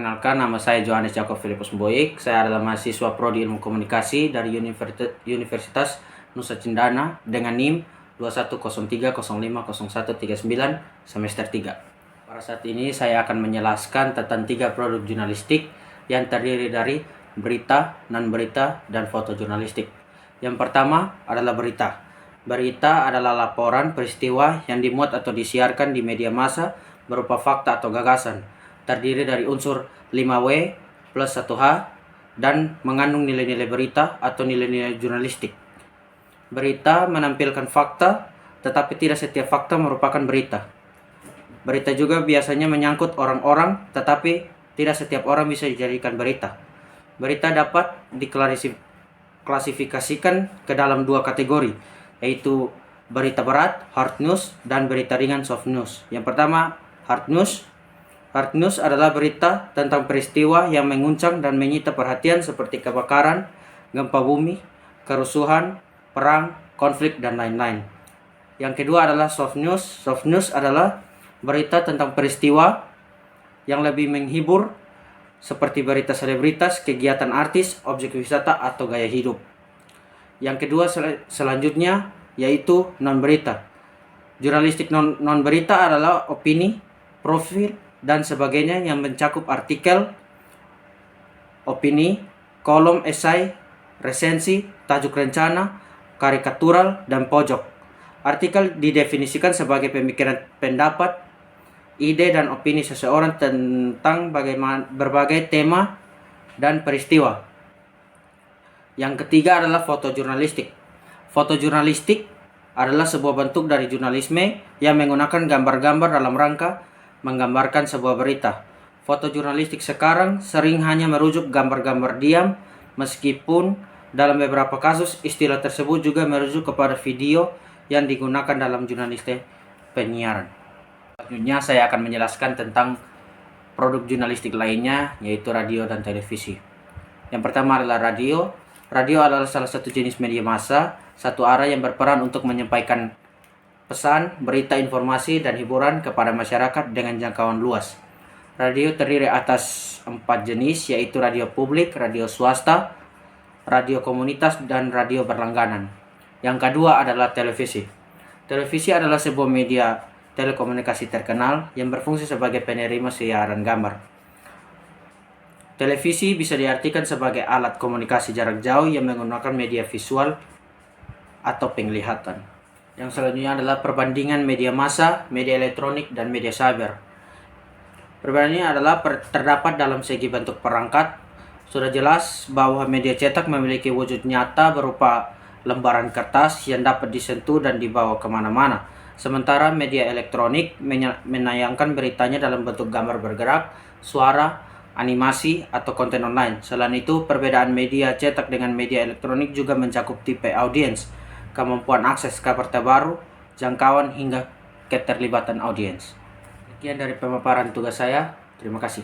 Perkenalkan, nama saya Johannes Jacob Filipus Mboik. Saya adalah mahasiswa Prodi Ilmu Komunikasi dari Universitas Nusa Cendana dengan NIM 2103050139 semester 3. Pada saat ini saya akan menjelaskan tentang 3 produk jurnalistik yang terdiri dari berita, non-berita, dan foto jurnalistik. Yang pertama adalah berita. Berita adalah laporan peristiwa yang dimuat atau disiarkan di media massa berupa fakta atau gagasan. Terdiri dari unsur 5W plus 1H dan mengandung nilai-nilai berita atau nilai-nilai jurnalistik. Berita menampilkan fakta, tetapi tidak setiap fakta merupakan berita. Berita juga biasanya menyangkut orang-orang, tetapi tidak setiap orang bisa dijadikan berita. Berita dapat diklasifikasikan ke dalam 2 kategori, yaitu berita berat, hard news, dan berita ringan, soft news. Yang pertama, hard news. Hard news adalah berita tentang peristiwa yang menguncang dan menyita perhatian seperti kebakaran, gempa bumi, kerusuhan, perang, konflik, dan lain-lain. Yang kedua adalah soft news. Soft news adalah berita tentang peristiwa yang lebih menghibur seperti berita selebritas, kegiatan artis, objek wisata, atau gaya hidup. Yang kedua selanjutnya yaitu non-berita. Jurnalistik non-berita adalah opini, profil, dan sebagainya yang mencakup artikel, opini, kolom esai, resensi, tajuk rencana, karikatural, dan pojok. Artikel didefinisikan sebagai pemikiran, pendapat, ide, dan opini seseorang tentang berbagai tema dan peristiwa. Yang ketiga adalah foto jurnalistik. Foto jurnalistik adalah sebuah bentuk dari jurnalisme yang menggunakan gambar-gambar dalam rangka menggambarkan sebuah berita. Foto jurnalistik sekarang sering hanya merujuk gambar-gambar diam, meskipun dalam beberapa kasus istilah tersebut juga merujuk kepada video yang digunakan dalam jurnalistik penyiaran. Selanjutnya saya akan menjelaskan tentang produk jurnalistik lainnya, yaitu radio dan televisi. Yang pertama adalah radio. Radio adalah salah satu jenis media massa satu arah yang berperan untuk menyampaikan pesan, berita, informasi, dan hiburan kepada masyarakat dengan jangkauan luas. Radio terdiri atas 4 jenis, yaitu radio publik, radio swasta, radio komunitas, dan radio berlangganan. Yang kedua adalah televisi. Televisi adalah sebuah media telekomunikasi terkenal yang berfungsi sebagai penerima siaran gambar. Televisi bisa diartikan sebagai alat komunikasi jarak jauh yang menggunakan media visual atau penglihatan. Yang selanjutnya adalah perbandingan media massa, media elektronik, dan media cyber. Perbandingan adalah terdapat dalam segi bentuk perangkat. Sudah jelas bahwa media cetak memiliki wujud nyata berupa lembaran kertas yang dapat disentuh dan dibawa kemana-mana. Sementara media elektronik menayangkan beritanya dalam bentuk gambar bergerak, suara, animasi, atau konten online. Selain itu, perbedaan media cetak dengan media elektronik juga mencakup tipe audiens, kemampuan akses kabar terbaru, jangkauan, hingga keterlibatan audiens. Sekian dari pemaparan tugas saya. Terima kasih.